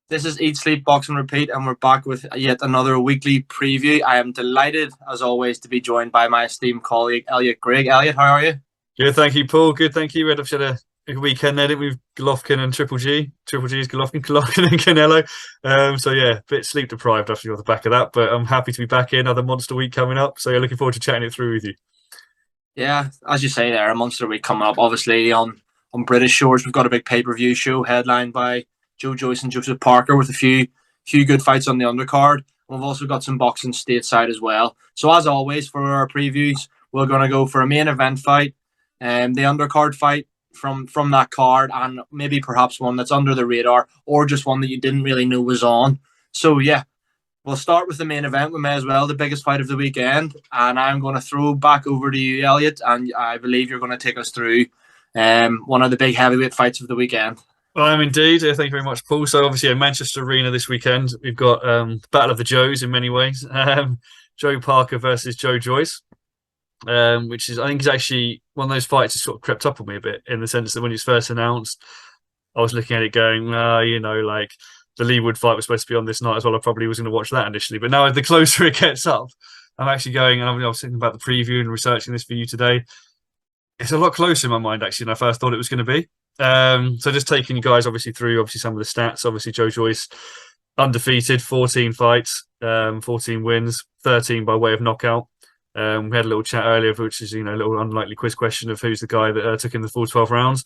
This is Eat, Sleep, Box and Repeat, and we're back with yet another weekly preview. I am delighted, as always, to be joined by my esteemed colleague, Elliott Grigg. Elliott, how are you? Good, thank you, Paul. Good, thank you. We had a weekend there, didn't we? With Golovkin and Triple G. Triple G is Golovkin, Golovkin and Canelo. So yeah, a bit sleep deprived after on the back of that, but I'm happy to be back in. Another monster week coming up. So yeah, looking forward to chatting it through with you. Yeah, as you say there, a monster week coming up. Obviously, on British shores, we've got a big pay-per-view show headlined by Joe Joyce and Joseph Parker with a few good fights on the undercard. We've also got some boxing stateside as well. So as always, for our previews, we're going to go for a main event fight, the undercard fight from that card, and maybe perhaps one that's under the radar or just one that you didn't really know was on. So yeah, we'll start with the main event. We may as well, the biggest fight of the weekend. And I'm going to throw back over to you, Elliott, and I believe you're going to take us through one of the big heavyweight fights of the weekend. I am indeed. Thank you very much, Paul. So obviously, at Manchester Arena this weekend, we've got Battle of the Joes in many ways. Joe Parker versus Joe Joyce, which is I think is actually one of those fights that sort of crept up on me a bit in the sense that when it was first announced, I was looking at it going, like the Leewood fight was supposed to be on this night as well. I probably was going to watch that initially, but now the closer it gets up, I'm actually going and I was thinking about the preview and researching this for you today. It's a lot closer in my mind actually than I first thought it was going to be. So just taking you guys obviously through obviously some of the stats. Obviously Joe Joyce undefeated, 14 fights, 14 wins, 13 by way of knockout. We had a little chat earlier, which is a little unlikely quiz question of who's the guy that took him the full 12 rounds.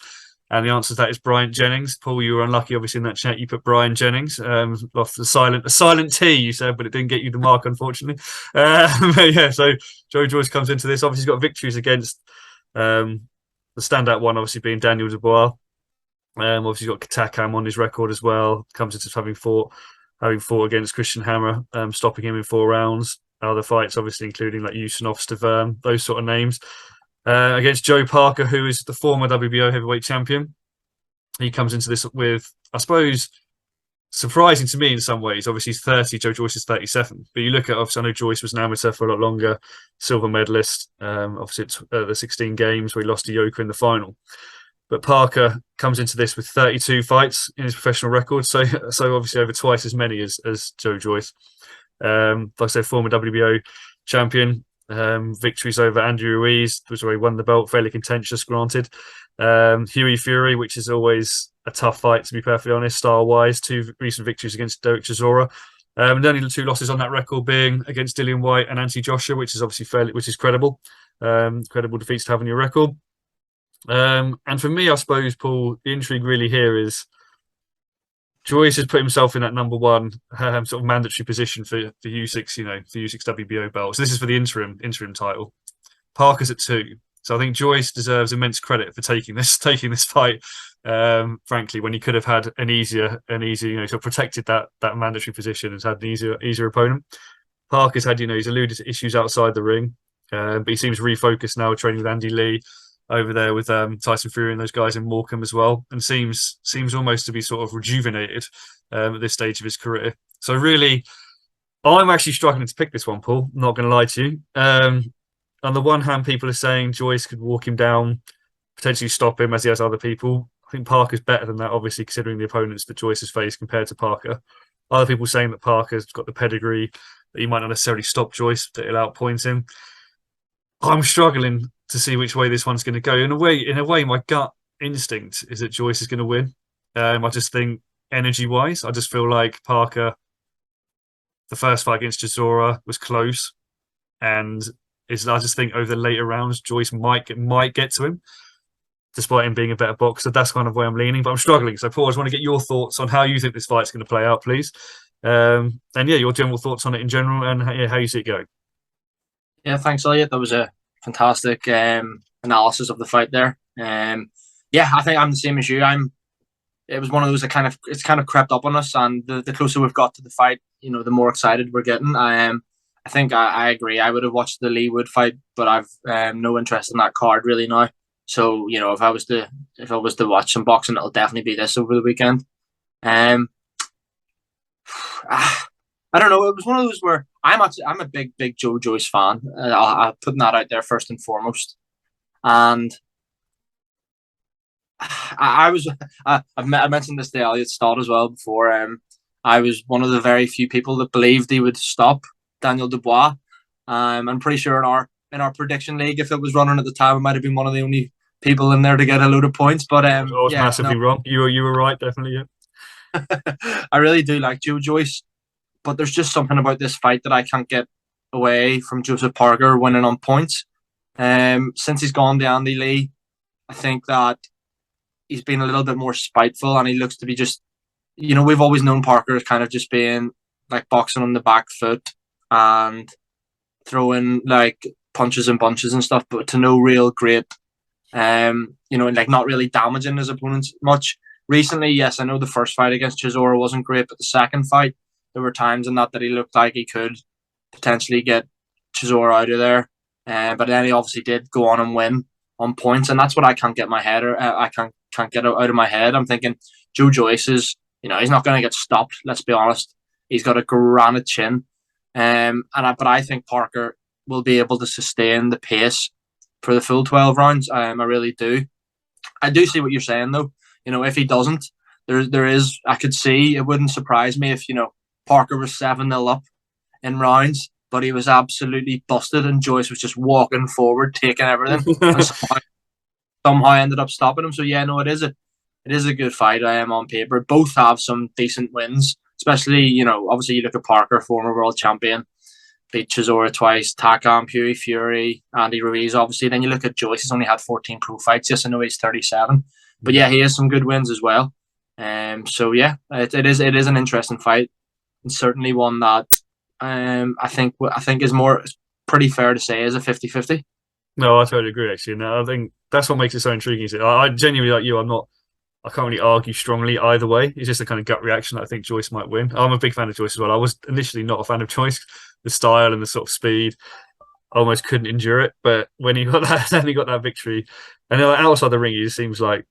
And the answer to that is Bryant Jennings. Paul, you were unlucky, obviously, in that chat. You put Brian Jennings. Off the silent T, you said, but it didn't get you the mark, unfortunately. Yeah, so Joe Joyce comes into this. Obviously, he's got victories against the standout one, obviously, being Daniel Dubois. Obviously, he's got Conceicao on his record as well. Comes into having fought against Christian Hammer, stopping him in 4 rounds. Other fights, obviously, including like Usanov, Stavern, those sort of names. Against Joe Parker, who is the former WBO heavyweight champion. He comes into this with, I suppose, surprising to me in some ways. Obviously, he's 30, Joe Joyce is 37. But you look at, obviously, I know Joyce was an amateur for a lot longer, silver medalist, obviously, the 16 games where he lost to Yoka in the final. But Parker comes into this with 32 fights in his professional record, so obviously over twice as many as Joe Joyce. Like I said, former WBO champion, victories over Andrew Ruiz, which where he won the belt, fairly contentious, granted. Huey Fury, which is always a tough fight, to be perfectly honest, style-wise. 2 recent victories against Derek Chisora. And only the 2 losses on that record being against Dillian Whyte and Anthony Joshua, which is obviously which is credible. Credible defeats to have on your record. And for me, I suppose, Paul, the intrigue really here is Joyce has put himself in that number one sort of mandatory position for U6, for U6 WBO belt. So this is for the interim title. Parker's at 2. So I think Joyce deserves immense credit for taking this fight. Frankly, when he could have had an easier, sort of protected that mandatory position and had an easier opponent. Parker's had, he's alluded to issues outside the ring, but he seems refocused now, training with Andy Lee over there with Tyson Fury and those guys in Morecambe as well, and seems almost to be sort of rejuvenated at this stage of his career. So really, I'm actually struggling to pick this one, Paul. I'm not going to lie to you. On the one hand, people are saying Joyce could walk him down, potentially stop him as he has other people. I think Parker's better than that, obviously, considering the opponents that Joyce has faced compared to Parker. Other people saying that Parker's got the pedigree, that he might not necessarily stop Joyce, that he'll outpoint him. I'm struggling to see which way this one's going to go. In a way, my gut instinct is that Joyce is going to win. I just think energy-wise, I just feel like Parker, the first fight against Chisora was close, and I just think over the later rounds, Joyce might get to him, despite him being a better boxer. That's kind of where I'm leaning, but I'm struggling. So, Paul, I just want to get your thoughts on how you think this fight's going to play out, please. And yeah, your general thoughts on it in general, and how you see it going. Yeah, thanks, Elliott. That was a fantastic analysis of the fight there. Yeah, I think I'm the same as you. It was one of those that it's kind of crept up on us, and the closer we've got to the fight, the more excited we're getting. I think I agree. I would have watched the Leewood fight, but I've no interest in that card really now. So if I was to watch some boxing, it'll definitely be this over the weekend. I don't know. It was one of those where I'm a big Joe Joyce fan. I'll putting that out there first and foremost. And I mentioned this to Elliott Stott as well before. I was one of the very few people that believed he would stop Daniel Dubois. I'm pretty sure in our prediction league, if it was running at the time, I might have been one of the only people in there to get a load of points. But I was yeah, massively wrong. You were right, definitely. Yeah. I really do like Joe Joyce, but there's just something about this fight that I can't get away from Joseph Parker winning on points. Since he's gone to Andy Lee, I think that he's been a little bit more spiteful, and he looks to be just, we've always known Parker as kind of just being like boxing on the back foot and throwing like punches and bunches and stuff, but to no real great, like not really damaging his opponents much. Recently, yes, I know the first fight against Chisora wasn't great, but the second fight, there were times in that he looked like he could potentially get Chisora out of there. But then he obviously did go on and win on points, and that's what I can't get my head, or I can't get out of my head. I'm thinking Joe Joyce is, he's not going to get stopped. Let's be honest. He's got a granite chin, but I think Parker will be able to sustain the pace for the full 12 rounds. I really do. I do see what you're saying though. If he doesn't, there is, I could see, it wouldn't surprise me if Parker was 7-0 up in rounds, but he was absolutely busted, and Joyce was just walking forward, taking everything, and somehow ended up stopping him. So yeah, no, it is a good fight. I am on paper. Both have some decent wins, especially obviously you look at Parker, former world champion, beat Chisora twice, Takam, Fury, Andy Ruiz, obviously. Then you look at Joyce, he's only had 14 pro fights. Yes, I know he's 37, but yeah, he has some good wins as well. So yeah, it is an interesting fight, and certainly one that I think is more pretty fair to say is a 50-50. No, I totally agree. Actually, no, I think that's what makes it so intriguing. I genuinely, like you, I can't really argue strongly either way. It's just a kind of gut reaction that I think Joyce might win. I'm a big fan of Joyce as well. I was initially not a fan of Joyce, the style and the sort of speed. I almost couldn't endure it, but when he got that victory, and outside the ring, he just seems like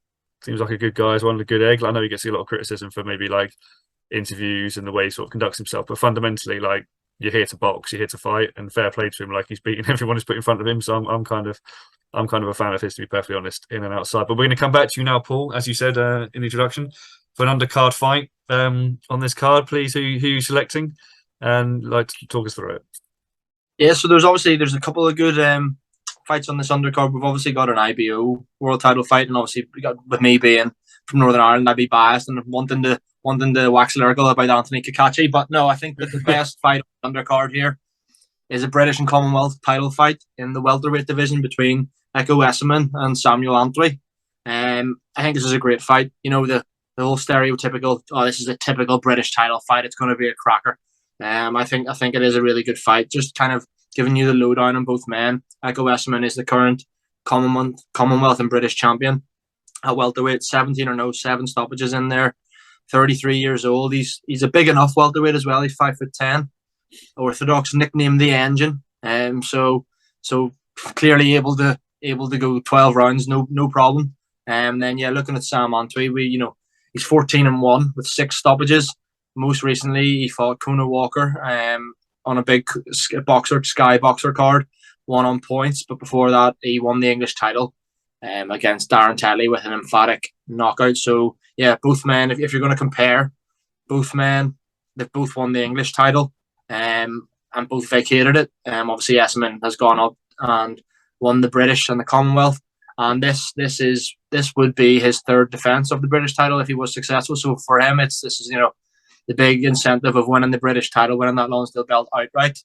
a good guy. He's one of the good egg. I know he gets a lot of criticism for maybe like interviews and the way he sort of conducts himself, but fundamentally, like, you're here to box, you're here to fight, and fair play to him. Like, he's beating everyone who's put in front of him. So I'm kind of a fan of his, to be perfectly honest, in and outside. But we're going to come back to you now, Paul, as you said in the introduction, for an undercard fight on this card. Please, who you selecting? And like to talk us through it. Yeah, so there's a couple of good fights on this undercard. We've obviously got an IBO world title fight, and obviously we got, with me being from Northern Ireland, I'd be biased and wanting to wax lyrical about Anthony Cacace. But no, I think that the best fight on the undercard here is a British and Commonwealth title fight in the welterweight division between Echo Esserman and Samuel Antwi. I think this is a great fight. The whole stereotypical, this is a typical British title fight, it's going to be a cracker. I think it is a really good fight. Just kind of giving you the lowdown on both men. Echo Esserman is the current Commonwealth and British champion at welterweight. 7 stoppages in there. 33 years old. He's a big enough welterweight as well. He's 5'10". Orthodox, nicknamed the Engine. So clearly able to go 12 rounds, no problem. Then yeah, looking at Sam Antwi, he's 14-1 with 6 stoppages. Most recently, he fought Conor Walker on a big Sky Boxer card, won on points. But before that, he won the English title against Darren Tetley with an emphatic knockout. So yeah, both men, if you're going to compare, both men, they've both won the English title and both vacated it. Obviously, Esserman has gone up and won the British and the Commonwealth. And this would be his 3rd defence of the British title if he was successful. So for him, this is the big incentive of winning the British title, winning that Lonsdale belt outright.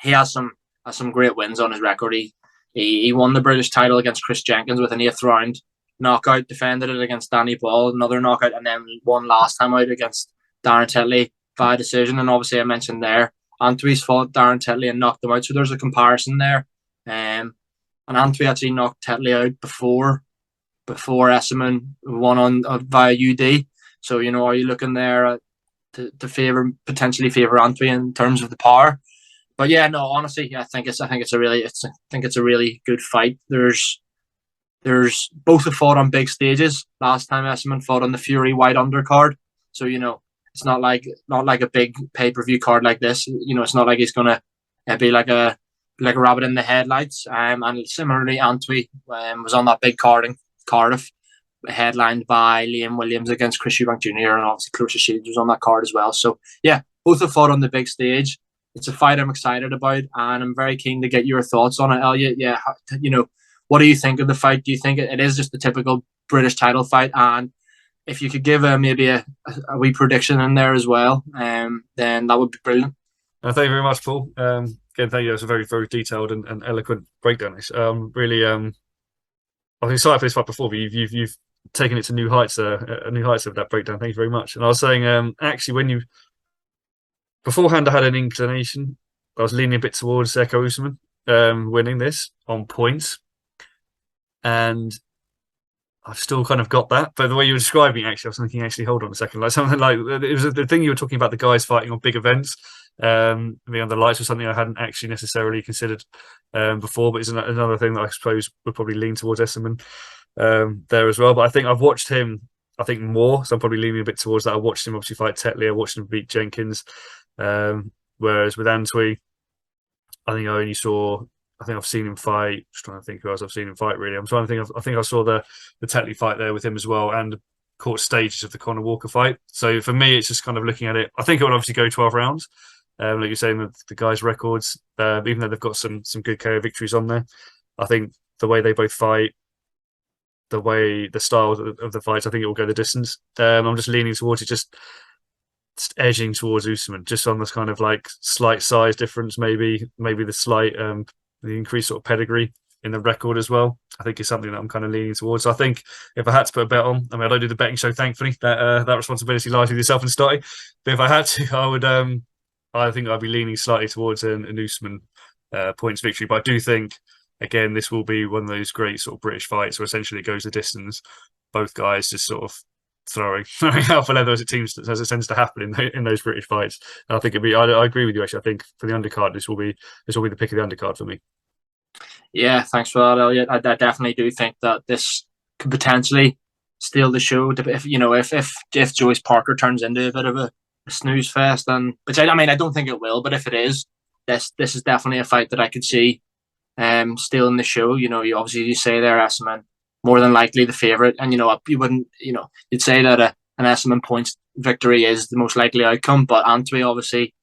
He has some great wins on his record. He won the British title against Chris Jenkins with an 8th round knockout, defended it against Danny Ball, another knockout, and then won last time out against Darren Tetley via decision. And obviously I mentioned there, Antwi's fought Darren Tetley and knocked him out. So there's a comparison there. And Antwi actually knocked Tetley out before Esserman won on via UD. So, are you looking there to potentially favor Antwi in terms of the power? But yeah, no, honestly, I think it's a really good fight. There's both have fought on big stages. Last time Esserman fought on the Fury White undercard. So, it's not like a big pay-per-view card like this. It's not like he's gonna be like a rabbit in the headlights. And similarly, Antwi was on that big card in Cardiff headlined by Liam Williams against Chris Eubank Jr. and obviously Clarissa Shields was on that card as well. So yeah, both have fought on the big stage. It's a fight I'm excited about, and I'm very keen to get your thoughts on it, Elliott. Yeah, what do you think of the fight? Do you think it is just the typical British title fight? And if you could give maybe a wee prediction in there as well, then that would be brilliant. Thank you very much, Paul. Again, thank you. It's a very, very detailed and eloquent breakdown. Really, I was excited for this fight before, but you've taken it to new heights of that breakdown. Thank you very much. And I was saying, actually, beforehand, I had an inclination. I was leaning a bit towards Echo Usman winning this on points, and I've still kind of got that. But the way you were describing, actually, I was thinking, actually, hold on a second, like something like it was the thing you were talking about, the guys fighting on big events. Being on the lights was something I hadn't actually necessarily considered before, but it's another thing that I suppose would probably lean towards Esserman there as well. But I think I've watched him, more, so I'm probably leaning a bit towards that. I watched him obviously fight Tetley, I watched him beat Jenkins, whereas with Antwi, I think I've seen him fight. Just trying to think who else I've seen him fight. Really, I'm trying to think. I think I saw the Tetley fight there with him as well, and caught stages of the Conor Walker fight. So for me, it's just kind of looking at it. I think it will obviously go 12 rounds. Like you're saying, the guys' records, even though they've got some good KO victories on there, I think the way they both fight, the style of the fights, I think it will go the distance. I'm just leaning towards it, just edging towards Usman, just on this kind of like slight size difference, maybe the slight the increased sort of pedigree in the record as well. I think is something that I'm kind of leaning towards. So I think if I had to put a bet on, I don't do the betting show, thankfully. That responsibility lies with yourself and Stotty. But if I had to, I would. I think I'd be leaning slightly towards an Usman points victory. But I do think, again, this will be one of those great sort of British fights where essentially it goes the distance. Both guys just sort of throwing out for leather as it tends to happen in those British fights. And I think it'd be. I agree with you actually. I think for the undercard, this will be the pick of the undercard for me. Yeah, thanks for that, Elliott. I definitely do think that this could potentially steal the show. If Joyce Parker turns into a bit of a snooze fest, which I don't think it will, but if it is, this is definitely a fight that I could see stealing the show. You say there, Esserman more than likely the favourite, and you wouldn't, you'd say that an Esserman points victory is the most likely outcome, but Antwi, obviously,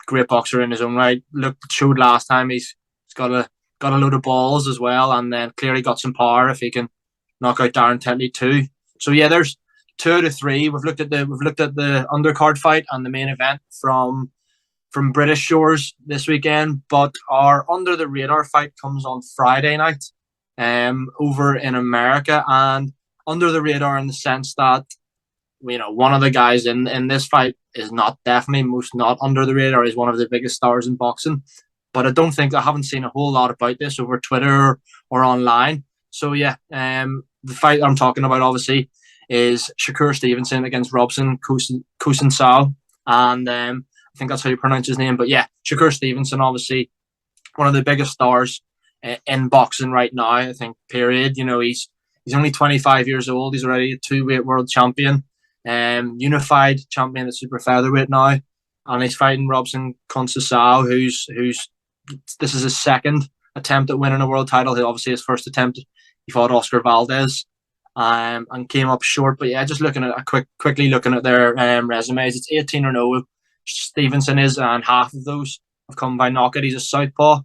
great boxer in his own right. Showed last time he's got a load of balls as well, and then clearly got some power if he can knock out Darren Tetley too. So yeah, there's 2 out of 3. We've looked at the undercard fight and the main event from British shores this weekend, but our under the radar fight comes on Friday night over in America, and under the radar in the sense that one of the guys in this fight is definitely not under the radar. Is one of the biggest stars in boxing, but I haven't seen a whole lot about this over Twitter or online. So yeah, the fight I'm talking about obviously is Shakur Stevenson against Robson Conceicao, and I think that's how you pronounce his name. But yeah, Shakur Stevenson, obviously one of the biggest stars in boxing right now, I think, period. He's only 25 years old. He's already a 2-weight world champion, unified champion at super featherweight now, and he's fighting Robson Conceicao, who's this is his second attempt at winning a world title. Obviously his first attempt, he fought Oscar Valdez, and came up short. But yeah, just quickly looking at their resumes, it's 18-0. Stevenson is, and half of those have come by knockout. He's a southpaw,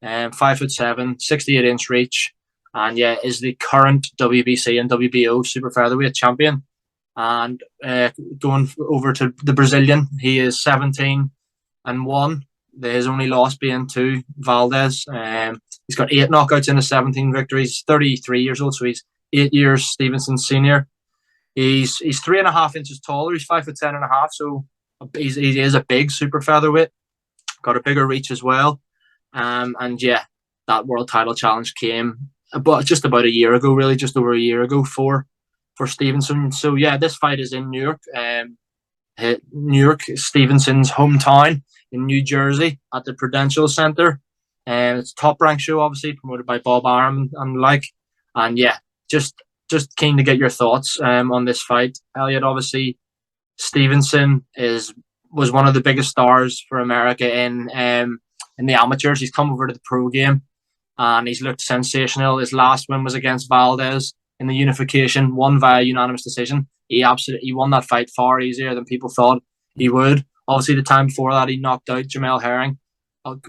5'7", 68-inch reach, and yeah, is the current WBC and WBO super featherweight champion. And going over to the Brazilian, he is 17-1. His only loss being to Valdez. He's got 8 knockouts in his 17 victories. 33 years old, so he's 8 years Stevenson senior. He's 3.5 inches taller. He's 5'10.5", so he is a big super featherweight. Got a bigger reach as well. And yeah, that world title challenge came just about a year ago, really, just over a year ago for Stevenson. So yeah, this fight is in New York. New York, Stevenson's hometown in New Jersey at the Prudential Center. It's a top-ranked show, obviously, promoted by Bob Arum and the like. And yeah, just keen to get your thoughts on this fight. Elliott, obviously, Stevenson was one of the biggest stars for America in the amateurs. He's come over to the pro game, and he's looked sensational. His last win was against Valdez in the unification, won via unanimous decision. He won that fight far easier than people thought he would. Obviously, the time before that, he knocked out Jamel Herring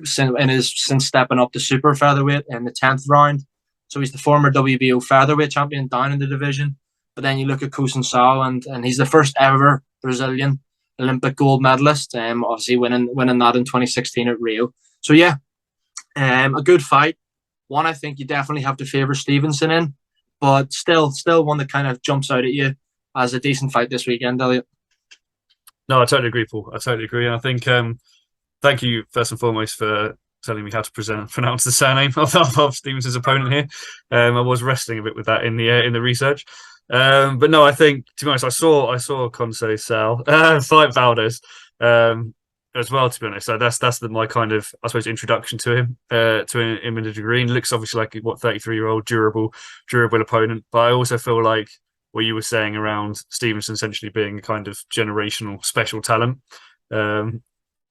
since stepping up to super featherweight in the 10th round. So he's the former WBO featherweight champion down in the division. But then you look at Conceicao, and he's the first ever Brazilian Olympic gold medalist. Obviously winning that in 2016 at Rio. So yeah, a good fight. One I think you definitely have to favour Stevenson in, but still one that kind of jumps out at you as a decent fight this weekend, Elliott. No, I totally agree, Paul. I totally agree. And I think thank you first and foremost for telling me how to pronounce the surname of Stevenson's opponent here. I was wrestling a bit with that in the research. But no, I think, to be honest, I saw Conceicao fight Valdez as well, to be honest. So that's my kind of, I suppose, introduction to him in a degree. And looks obviously like 33-year-old durable opponent. But I also feel like what you were saying around Stevenson essentially being a kind of generational special talent.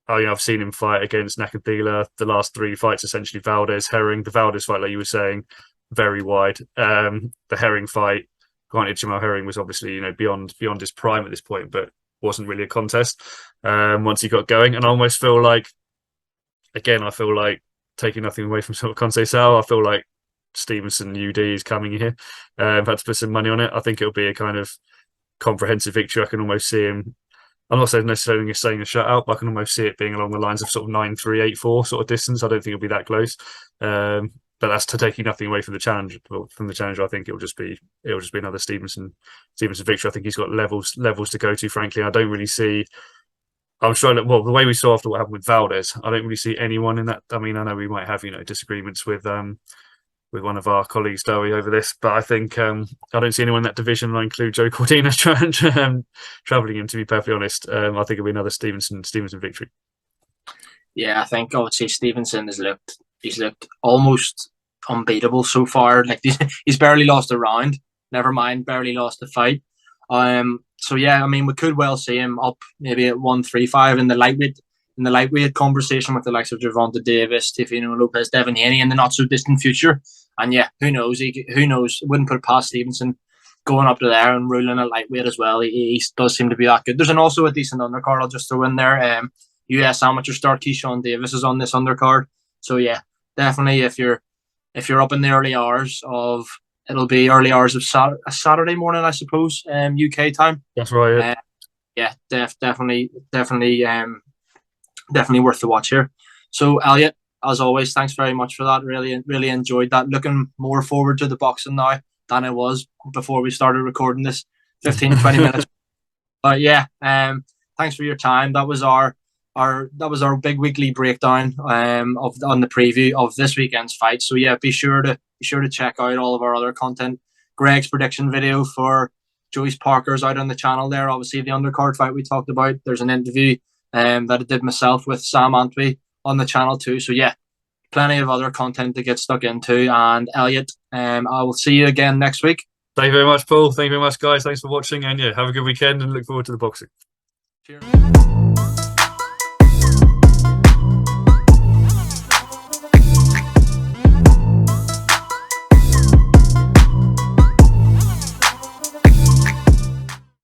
I've seen him fight against Nakadila. The last 3 fights, essentially Valdez, Herring. The Valdez fight, like you were saying, very wide. The Herring fight, granted, Jamel Herring was obviously beyond his prime at this point, but wasn't really a contest once he got going. And I almost feel like, again, taking nothing away from sort of Conceicao, I feel like Stevenson UD is coming here. I've had to put some money on it. I think it'll be a kind of comprehensive victory. I can almost see him. I'm not necessarily saying a shutout, but I can almost see it being along the lines of sort of 9-3, 8-4 sort of distance. I don't think it'll be that close. But that's to taking nothing away from the challenge. From the challenger, I think it'll just be another Stevenson victory. I think he's got levels to go to. Frankly, I don't really see. I'm sure. The way we saw after what happened with Valdez, I don't really see anyone in that. I mean, I know we might have disagreements with one of our colleagues, Dowie, over this, but I think I don't see anyone in that division. And I include Joe Cordina travelling him. To be perfectly honest, I think it'll be another Stevenson victory. Yeah, I think obviously Stevenson he's looked almost unbeatable so far. Like he's barely lost a round. Never mind, barely lost a fight. So yeah, I mean, we could well see him up maybe at 135 in the lightweight conversation with the likes of Gervonta Davis, Teofimo Lopez, Devin Haney in the not so distant future. And yeah, who knows? Who knows? Wouldn't put it past Stevenson going up to there and ruling at lightweight as well. He does seem to be that good. There's also a decent undercard I'll just throw in there. US amateur star Keyshawn Davis is on this undercard. So yeah, definitely if you're up in the early hours of, it'll be early hours of Saturday morning, I suppose, UK time. That's right. Yeah, definitely worth the watch here. So Elliott, as always, thanks very much for that. Really enjoyed that. Looking more forward to the boxing now than I was before we started recording this 15-20 minutes. But yeah, thanks for your time. That was our big weekly breakdown on the preview of this weekend's fight. So yeah, be sure to check out all of our other content. Greg's prediction video for Joyce Parker's out on the channel there. Obviously the undercard fight we talked about. There's an interview that I did myself with Sam Antwi on the channel too. So yeah, plenty of other content to get stuck into. And Elliott, I will see you again next week. Thank you very much, Paul. Thank you very much, guys. Thanks for watching, and yeah, have a good weekend and look forward to the boxing. Cheers.